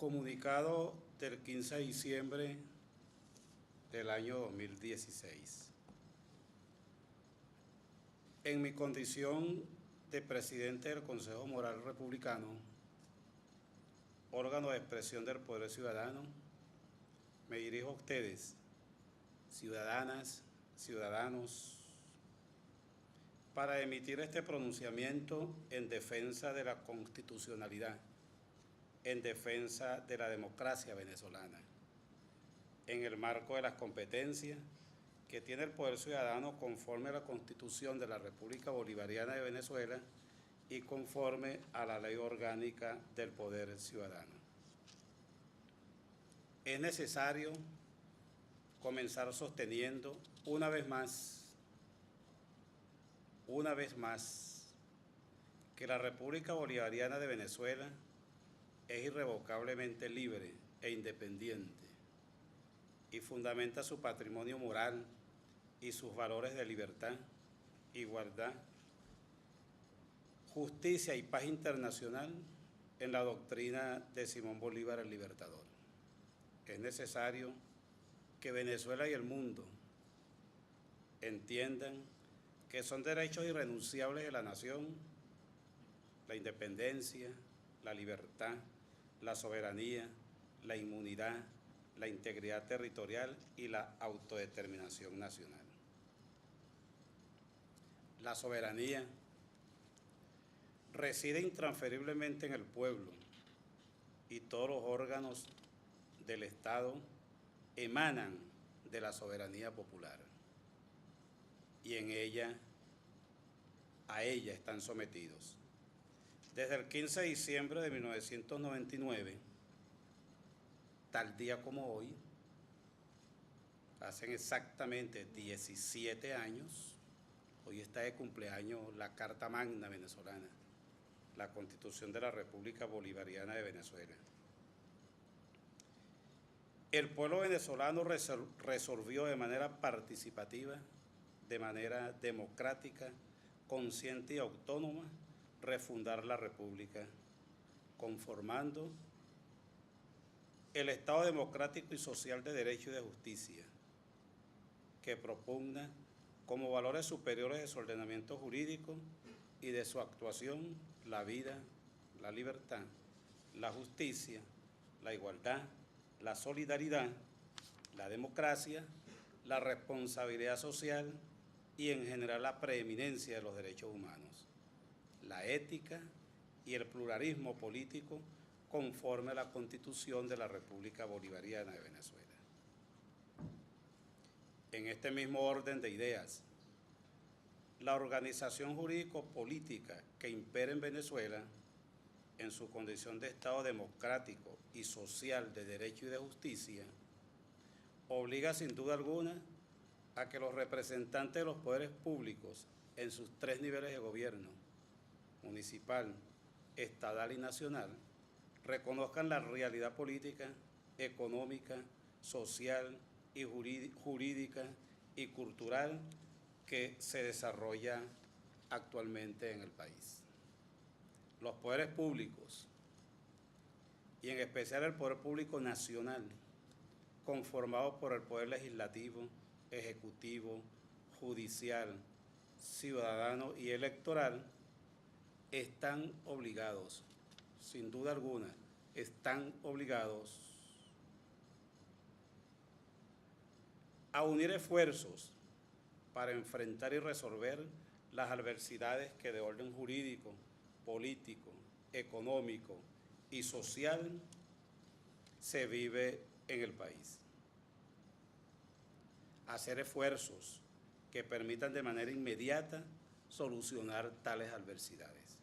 Comunicado del 15 de diciembre del año 2016. En mi condición de presidente del Consejo Moral Republicano, órgano de expresión del poder ciudadano, me dirijo a ustedes, ciudadanas, ciudadanos, para emitir este pronunciamiento en defensa de la constitucionalidad, en defensa de la democracia venezolana, en el marco de las competencias que tiene el poder ciudadano conforme a la Constitución de la República Bolivariana de Venezuela y conforme a la Ley Orgánica del Poder Ciudadano. Es necesario comenzar sosteniendo una vez más, que la República Bolivariana de Venezuela es irrevocablemente libre e independiente y fundamenta su patrimonio moral y sus valores de libertad, igualdad, justicia y paz internacional en la doctrina de Simón Bolívar el Libertador. Es necesario que Venezuela y el mundo entiendan que son derechos irrenunciables de la nación, la independencia, la libertad, la soberanía, la inmunidad, la integridad territorial y la autodeterminación nacional. La soberanía reside intransferiblemente en el pueblo y todos los órganos del Estado emanan de la soberanía popular y a ella están sometidos. Desde el 15 de diciembre de 1999, tal día como hoy, hacen exactamente 17 años, hoy está de cumpleaños la Carta Magna venezolana, la Constitución de la República Bolivariana de Venezuela. El pueblo venezolano resolvió de manera participativa, de manera democrática, consciente y autónoma, refundar la República, conformando el Estado democrático y social de derecho y de justicia, que propugna como valores superiores de su ordenamiento jurídico y de su actuación la vida, la libertad, la justicia, la igualdad, la solidaridad, la democracia, la responsabilidad social y en general la preeminencia de los derechos humanos, la ética y el pluralismo político conforme a la Constitución de la República Bolivariana de Venezuela. En este mismo orden de ideas, la organización jurídico-política que impera en Venezuela, en su condición de Estado democrático y social de derecho y de justicia, obliga sin duda alguna a que los representantes de los poderes públicos en sus tres niveles de gobierno, municipal, estatal y nacional, reconozcan la realidad política, económica, social y jurídica y cultural que se desarrolla actualmente en el país. Los poderes públicos, y en especial el poder público nacional, conformado por el poder legislativo, ejecutivo, judicial, ciudadano y electoral, están obligados, sin duda alguna, están obligados a unir esfuerzos para enfrentar y resolver las adversidades que de orden jurídico, político, económico y social se vive en el país. Hacer esfuerzos que permitan de manera inmediata solucionar tales adversidades.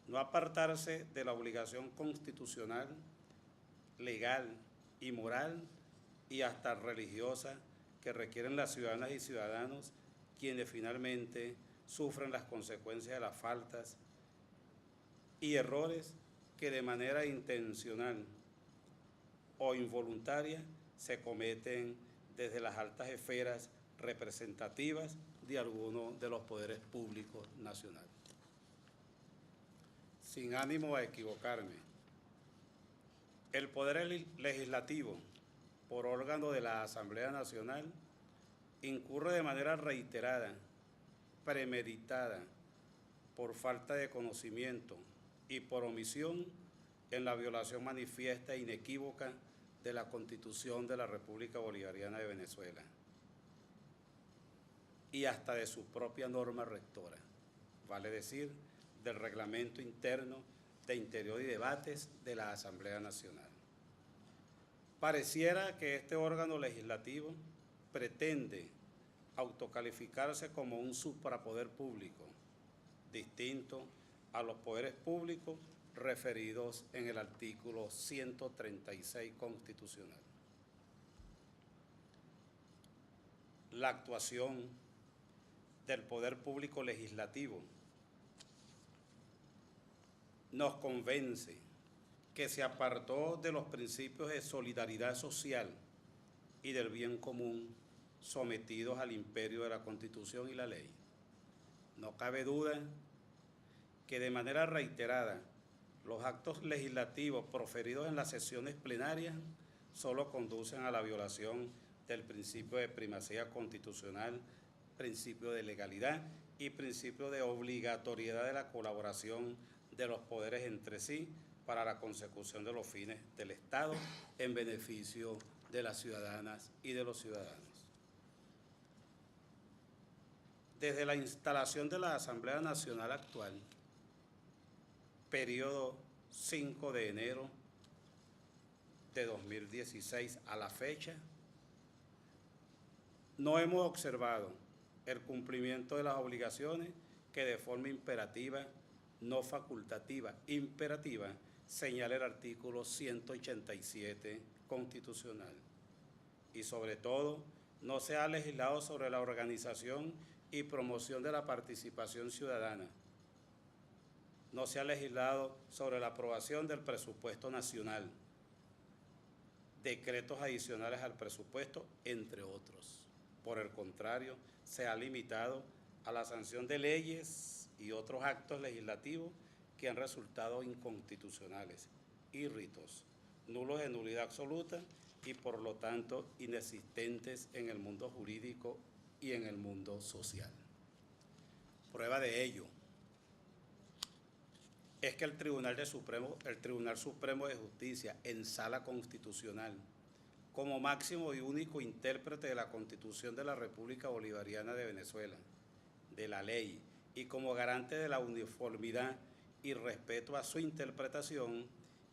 No apartarse de la obligación constitucional, legal y moral y hasta religiosa que requieren las ciudadanas y ciudadanos, quienes finalmente sufren las consecuencias de las faltas y errores que de manera intencional o involuntaria se cometen desde las altas esferas representativas de alguno de los poderes públicos nacionales. Sin ánimo a equivocarme, El Poder Legislativo, por órgano de la Asamblea Nacional, incurre de manera reiterada, premeditada, por falta de conocimiento y por omisión en la violación manifiesta e inequívoca de la Constitución de la República Bolivariana de Venezuela y hasta de su propia norma rectora, vale decir, del Reglamento Interno de Interior y Debates de la Asamblea Nacional. Pareciera que este órgano legislativo pretende autocalificarse como un suprapoder público, distinto a los poderes públicos referidos en el artículo 136 constitucional. La actuación del poder público legislativo nos convence que se apartó de los principios de solidaridad social y del bien común sometidos al imperio de la Constitución y la ley. No cabe duda que de manera reiterada los actos legislativos proferidos en las sesiones plenarias solo conducen a la violación del principio de primacía constitucional, principio de legalidad y principio de obligatoriedad de la colaboración de los poderes entre sí para la consecución de los fines del Estado en beneficio de las ciudadanas y de los ciudadanos. Desde la instalación de la Asamblea Nacional actual, periodo 5 de enero de 2016 a la fecha, no hemos observado el cumplimiento de las obligaciones que de forma imperativa, no facultativa, imperativa, señala el artículo 187 constitucional. Y sobre todo, no se ha legislado sobre la organización y promoción de la participación ciudadana. No se ha legislado sobre la aprobación del presupuesto nacional, decretos adicionales al presupuesto, entre otros. Por el contrario, se ha limitado a la sanción de leyes y otros actos legislativos que han resultado inconstitucionales, irritos, nulos de nulidad absoluta y por lo tanto inexistentes en el mundo jurídico y en el mundo social. Prueba de ello es que el Tribunal Supremo de Justicia en Sala Constitucional, como máximo y único intérprete de la Constitución de la República Bolivariana de Venezuela, de la ley y como garante de la uniformidad y respeto a su interpretación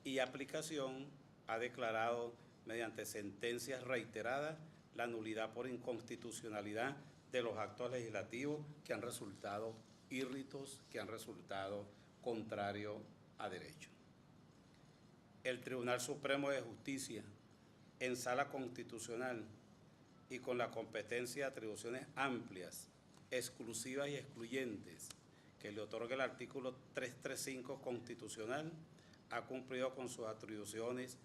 y aplicación, ha declarado mediante sentencias reiteradas la nulidad por inconstitucionalidad de los actos legislativos que han resultado irritos, que han resultado contrarios a derecho. El Tribunal Supremo de Justicia, en Sala Constitucional y con la competencia de atribuciones amplias, exclusivas y excluyentes que le otorga el artículo 335 constitucional, ha cumplido con sus atribuciones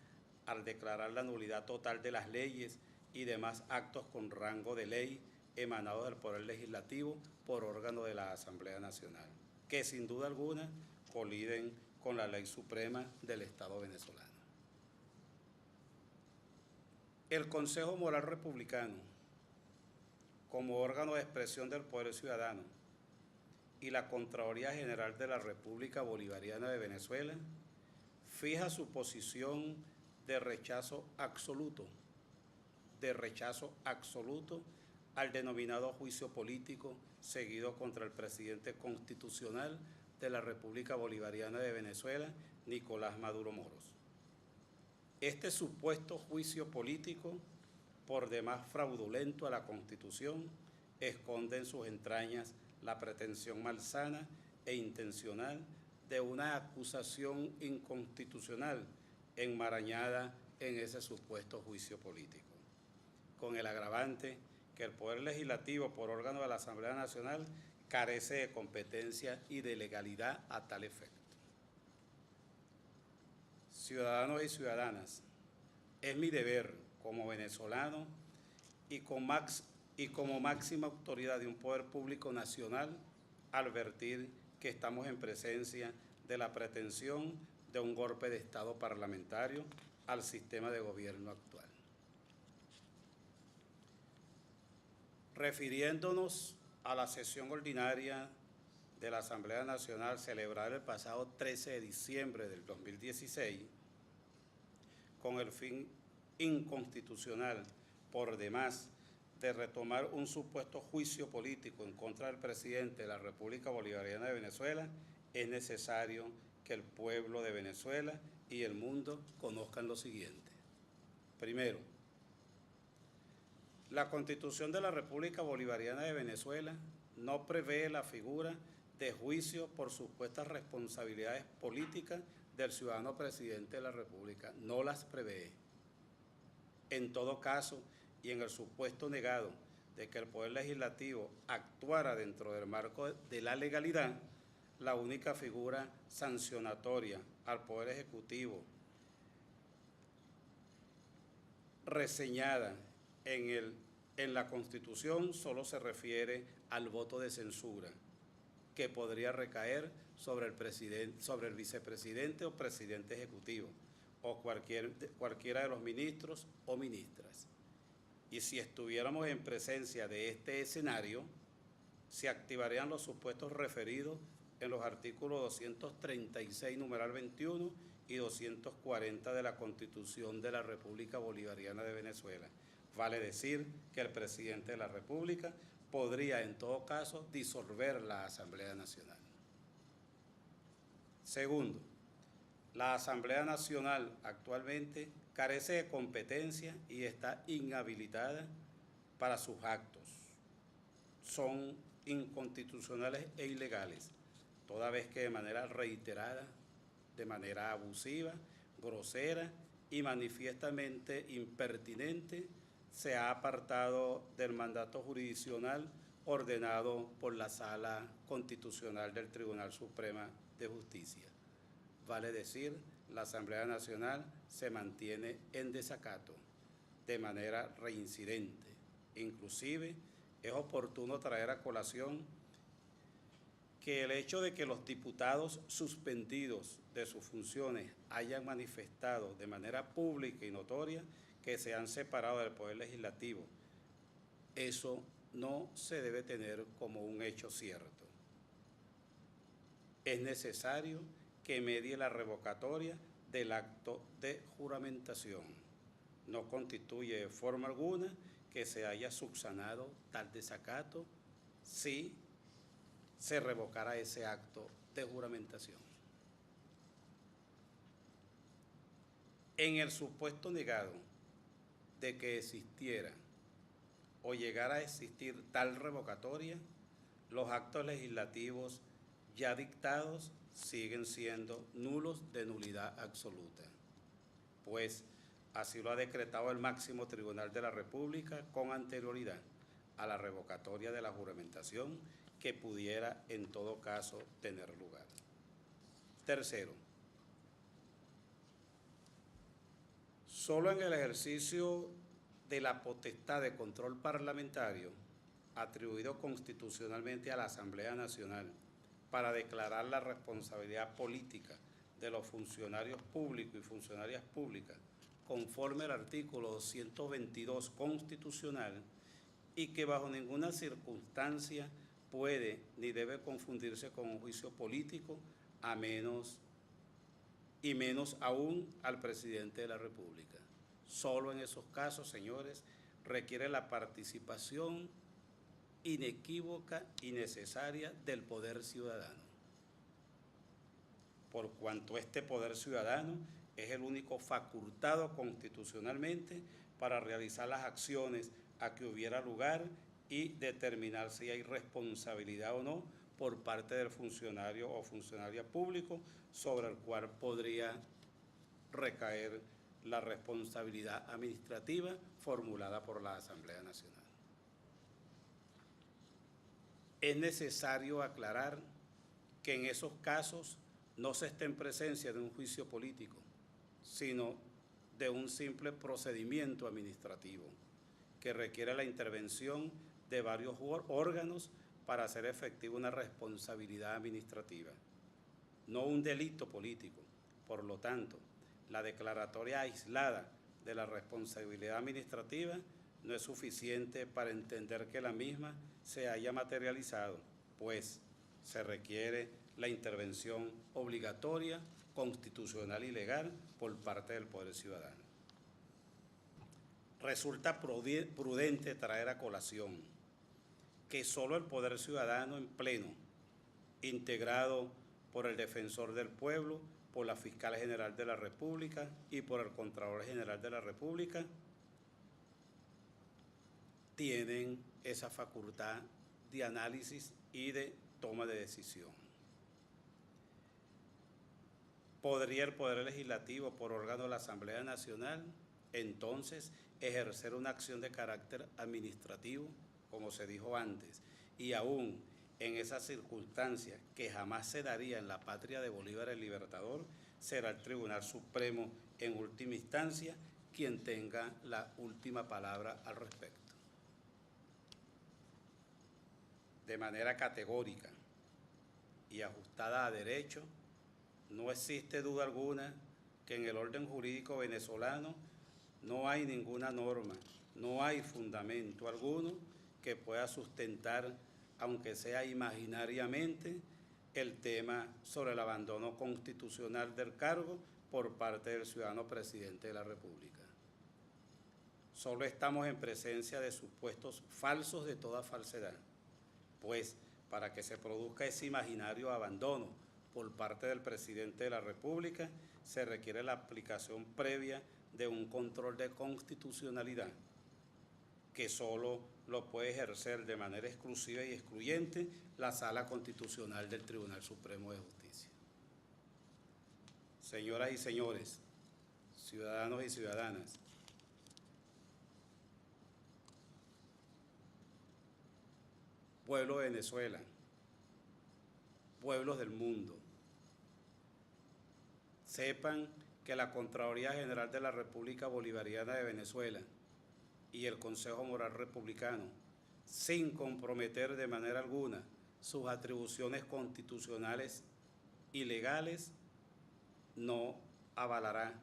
al declarar la nulidad total de las leyes y demás actos con rango de ley emanados del Poder Legislativo por órgano de la Asamblea Nacional, que sin duda alguna coliden con la ley suprema del Estado venezolano. El Consejo Moral Republicano, como órgano de expresión del poder ciudadano, y la Contraloría General de la República Bolivariana de Venezuela, fija su posición de rechazo absoluto al denominado juicio político seguido contra el presidente constitucional de la República Bolivariana de Venezuela, Nicolás Maduro Moros. Este supuesto juicio político, por demás fraudulento a la Constitución, esconde en sus entrañas la pretensión malsana e intencional de una acusación inconstitucional enmarañada en ese supuesto juicio político, con el agravante que el Poder Legislativo, por órgano de la Asamblea Nacional, carece de competencia y de legalidad a tal efecto. Ciudadanos y ciudadanas, es mi deber como venezolano y como máxima autoridad de un poder público nacional advertir que estamos en presencia de la pretensión de un golpe de Estado parlamentario al sistema de gobierno actual. Refiriéndonos a la sesión ordinaria de la Asamblea Nacional celebrada el pasado 13 de diciembre del 2016, con el fin inconstitucional por demás de retomar un supuesto juicio político en contra del presidente de la República Bolivariana de Venezuela, es necesario que el pueblo de Venezuela y el mundo conozcan lo siguiente. Primero, la Constitución de la República Bolivariana de Venezuela no prevé la figura de juicio por supuestas responsabilidades políticas del ciudadano presidente de la República. No las prevé. En todo caso, y en el supuesto negado de que el Poder Legislativo actuara dentro del marco de la legalidad, la única figura sancionatoria al Poder Ejecutivo reseñada en la Constitución solo se refiere al voto de censura, que podría recaer sobre el vicepresidente o presidente ejecutivo, o cualquiera de los ministros o ministras. Y si estuviéramos en presencia de este escenario, se activarían los supuestos referidos en los artículos 236, numeral 21, y 240 de la Constitución de la República Bolivariana de Venezuela. Vale decir que el presidente de la República podría, en todo caso, disolver la Asamblea Nacional. Segundo, la Asamblea Nacional actualmente carece de competencia y está inhabilitada para sus actos. Son inconstitucionales e ilegales, toda vez que de manera reiterada, de manera abusiva, grosera y manifiestamente impertinente se ha apartado del mandato jurisdiccional ordenado por la Sala Constitucional del Tribunal Supremo de Justicia. Vale decir, la Asamblea Nacional se mantiene en desacato de manera reincidente. Inclusive, es oportuno traer a colación que el hecho de que los diputados suspendidos de sus funciones hayan manifestado de manera pública y notoria que se han separado del Poder Legislativo, eso no se debe tener como un hecho cierto. Es necesario que medie la revocatoria del acto de juramentación. No constituye de forma alguna que se haya subsanado tal desacato si se revocara ese acto de juramentación. En el supuesto negado de que existiera o llegara a existir tal revocatoria, los actos legislativos ya dictados siguen siendo nulos de nulidad absoluta, pues así lo ha decretado el máximo tribunal de la República con anterioridad a la revocatoria de la juramentación que pudiera en todo caso tener lugar. Tercero, solo en el ejercicio de la potestad de control parlamentario atribuido constitucionalmente a la Asamblea Nacional para declarar la responsabilidad política de los funcionarios públicos y funcionarias públicas conforme al artículo 222 constitucional, y que bajo ninguna circunstancia puede ni debe confundirse con un juicio político, a menos aún al presidente de la República. Solo en esos casos, señores, requiere la participación inequívoca y necesaria del poder ciudadano, por cuanto este poder ciudadano es el único facultado constitucionalmente para realizar las acciones a que hubiera lugar y determinar si hay responsabilidad o no por parte del funcionario o funcionaria público sobre el cual podría recaer la responsabilidad administrativa formulada por la Asamblea Nacional. Es necesario aclarar que en esos casos no se está en presencia de un juicio político, sino de un simple procedimiento administrativo que requiere la intervención de varios órganos para hacer efectiva una responsabilidad administrativa, no un delito político. Por lo tanto, La declaratoria aislada de la responsabilidad administrativa no es suficiente para entender que la misma se haya materializado, pues se requiere la intervención obligatoria, constitucional y legal por parte del Poder Ciudadano. Resulta prudente traer a colación que solo el Poder Ciudadano en pleno, integrado por el Defensor del Pueblo, por la Fiscal General de la República y por el Contralor General de la República, tienen esa facultad de análisis y de toma de decisión. ¿Podría el Poder Legislativo, por órgano de la Asamblea Nacional, entonces ejercer una acción de carácter administrativo, como se dijo antes, y aún en esas circunstancias que jamás se daría en la patria de Bolívar el Libertador, será el Tribunal Supremo en última instancia quien tenga la última palabra al respecto? De manera categórica y ajustada a derecho, no existe duda alguna que en el orden jurídico venezolano no hay ninguna norma, no hay fundamento alguno que pueda sustentar, aunque sea imaginariamente, el tema sobre el abandono constitucional del cargo por parte del ciudadano presidente de la República. Solo estamos en presencia de supuestos falsos de toda falsedad, pues para que se produzca ese imaginario abandono por parte del presidente de la República, se requiere la aplicación previa de un control de constitucionalidad, que solo lo puede ejercer de manera exclusiva y excluyente la Sala Constitucional del Tribunal Supremo de Justicia. Señoras y señores, ciudadanos y ciudadanas, pueblo de Venezuela, pueblos del mundo, sepan que la Contraloría General de la República Bolivariana de Venezuela y el Consejo Moral Republicano, sin comprometer de manera alguna sus atribuciones constitucionales y legales, no avalará,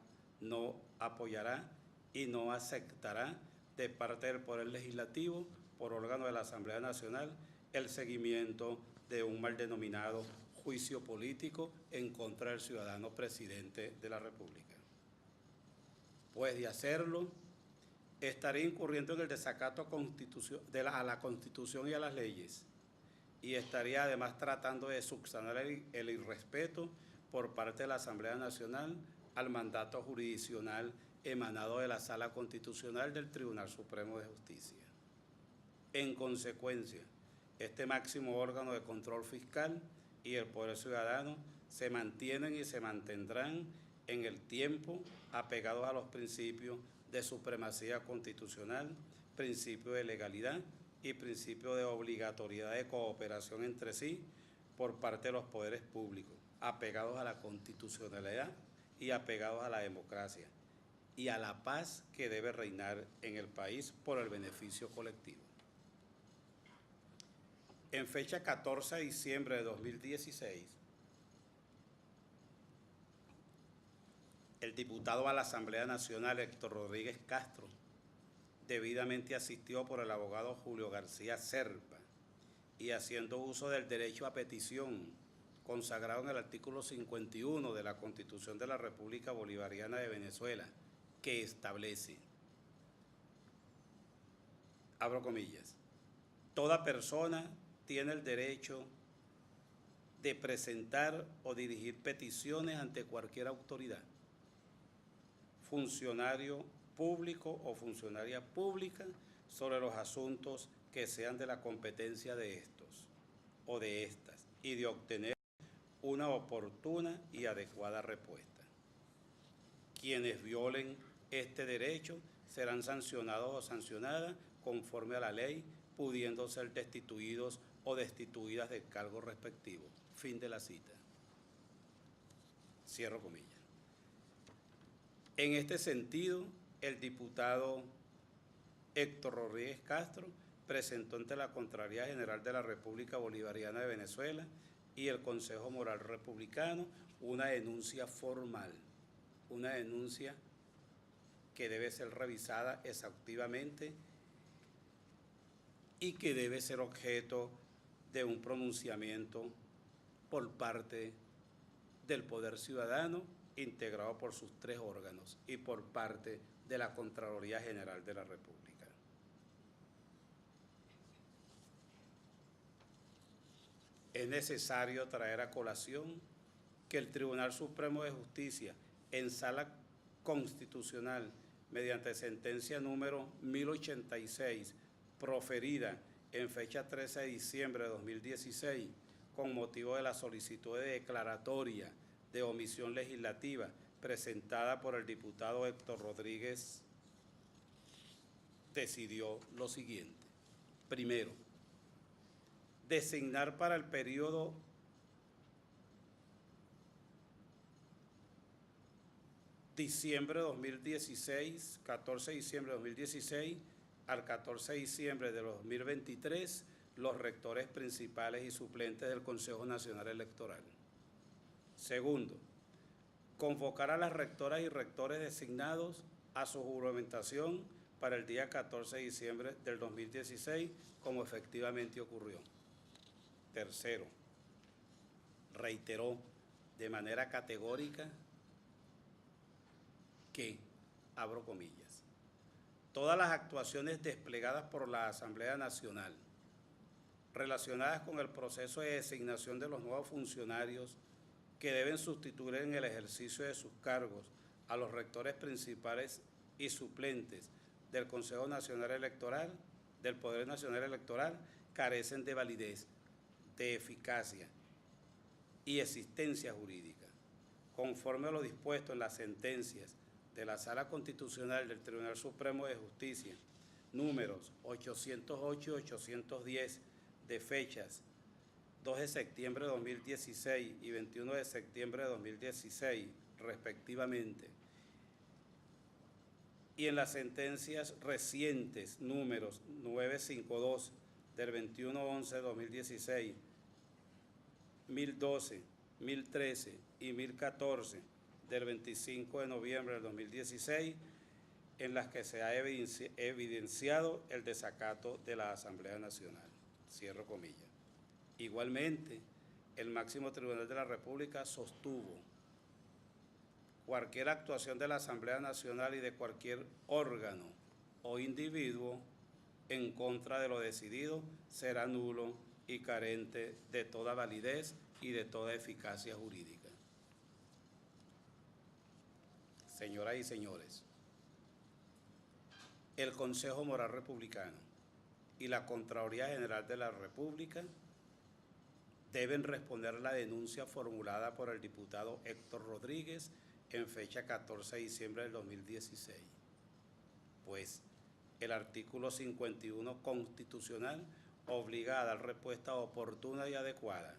no apoyará y no aceptará de parte del Poder Legislativo, por órgano de la Asamblea Nacional, el seguimiento de un mal denominado juicio político en contra del ciudadano presidente de la República. Pues de hacerlo, estaría incurriendo en el desacato a la Constitución y a las leyes, y estaría además tratando de subsanar el irrespeto por parte de la Asamblea Nacional al mandato jurisdiccional emanado de la Sala Constitucional del Tribunal Supremo de Justicia. En consecuencia, este máximo órgano de control fiscal y el Poder Ciudadano se mantienen y se mantendrán en el tiempo apegados a los principios de supremacía constitucional, principio de legalidad y principio de obligatoriedad de cooperación entre sí por parte de los poderes públicos, apegados a la constitucionalidad y apegados a la democracia y a la paz que debe reinar en el país por el beneficio colectivo. En fecha 14 de diciembre de 2016, el diputado a la Asamblea Nacional, Héctor Rodríguez Castro, debidamente asistido por el abogado Julio García Serpa y haciendo uso del derecho a petición consagrado en el artículo 51 de la Constitución de la República Bolivariana de Venezuela, que establece, abro comillas, toda persona tiene el derecho de presentar o dirigir peticiones ante cualquier autoridad, funcionario público o funcionaria pública, sobre los asuntos que sean de la competencia de estos o de estas, y de obtener una oportuna y adecuada respuesta. Quienes violen este derecho serán sancionados o sancionadas conforme a la ley, pudiendo ser destituidos o destituidas del cargo respectivo. Fin de la cita. Cierro comillas. En este sentido, el diputado Héctor Rodríguez Castro presentó ante la Contraloría General de la República Bolivariana de Venezuela y el Consejo Moral Republicano una denuncia formal una denuncia que debe ser revisada exhaustivamente y que debe ser objeto de un pronunciamiento por parte del Poder Ciudadano, integrado por sus 3 órganos, y por parte de la Contraloría General de la República. Es necesario traer a colación que el Tribunal Supremo de Justicia, en sala constitucional, mediante sentencia número 1086, proferida en fecha 13 de diciembre de 2016, con motivo de la solicitud de declaratoria de omisión legislativa presentada por el diputado Héctor Rodríguez, decidió lo siguiente. Primero, designar para el periodo diciembre de 2016, 14 de diciembre de 2016 al 14 de diciembre de 2023, los rectores principales y suplentes del Consejo Nacional Electoral. Segundo, convocar a las rectoras y rectores designados a su juramentación para el día 14 de diciembre del 2016, como efectivamente ocurrió. Tercero, reiteró de manera categórica que, abro comillas, todas las actuaciones desplegadas por la Asamblea Nacional relacionadas con el proceso de designación de los nuevos funcionarios que deben sustituir en el ejercicio de sus cargos a los rectores principales y suplentes del Consejo Nacional Electoral, del Poder Nacional Electoral, carecen de validez, de eficacia y existencia jurídica, conforme a lo dispuesto en las sentencias de la Sala Constitucional del Tribunal Supremo de Justicia, números 808 y 810, de fechas 2 de septiembre de 2016 y 21 de septiembre de 2016, respectivamente, y en las sentencias recientes, números 952 del 21/11 de 2016, 1012, 1013 y 1014 del 25 de noviembre del 2016, en las que se ha evidenciado el desacato de la Asamblea Nacional. Cierro comillas. Igualmente, el máximo tribunal de la República sostuvo: cualquier actuación de la Asamblea Nacional y de cualquier órgano o individuo en contra de lo decidido será nulo y carente de toda validez y de toda eficacia jurídica. Señoras y señores, el Consejo Moral Republicano y la Contraloría General de la República deben responder la denuncia formulada por el diputado Héctor Rodríguez en fecha 14 de diciembre del 2016, pues el artículo 51 constitucional obliga a dar respuesta oportuna y adecuada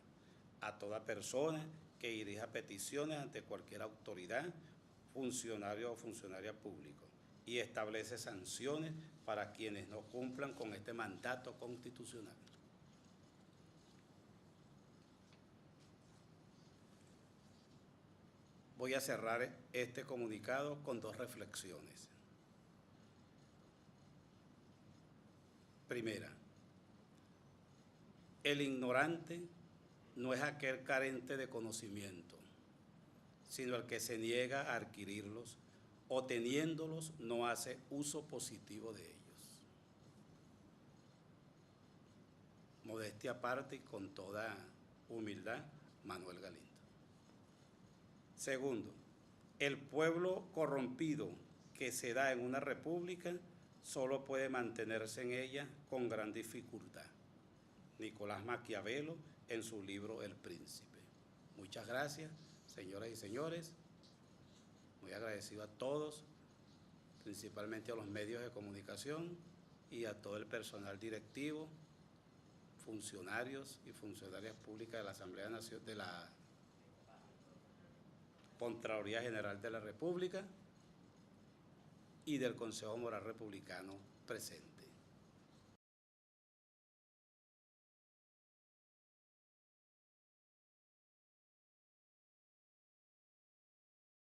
a toda persona que dirija peticiones ante cualquier autoridad, funcionario o funcionaria público, y establece sanciones para quienes no cumplan con este mandato constitucional. Voy a cerrar este comunicado con 2 reflexiones. Primera, el ignorante no es aquel carente de conocimiento, sino el que se niega a adquirirlos o teniéndolos no hace uso positivo de ellos. Modestia aparte y con toda humildad, Manuel Galindo. Segundo, el pueblo corrompido que se da en una república solo puede mantenerse en ella con gran dificultad. Nicolás Maquiavelo en su libro El Príncipe. Muchas gracias, señoras y señores. Muy agradecido a todos, principalmente a los medios de comunicación y a todo el personal directivo, funcionarios y funcionarias públicas de la Asamblea Nacional, de la Contraloría General de la República y del Consejo Moral Republicano presente.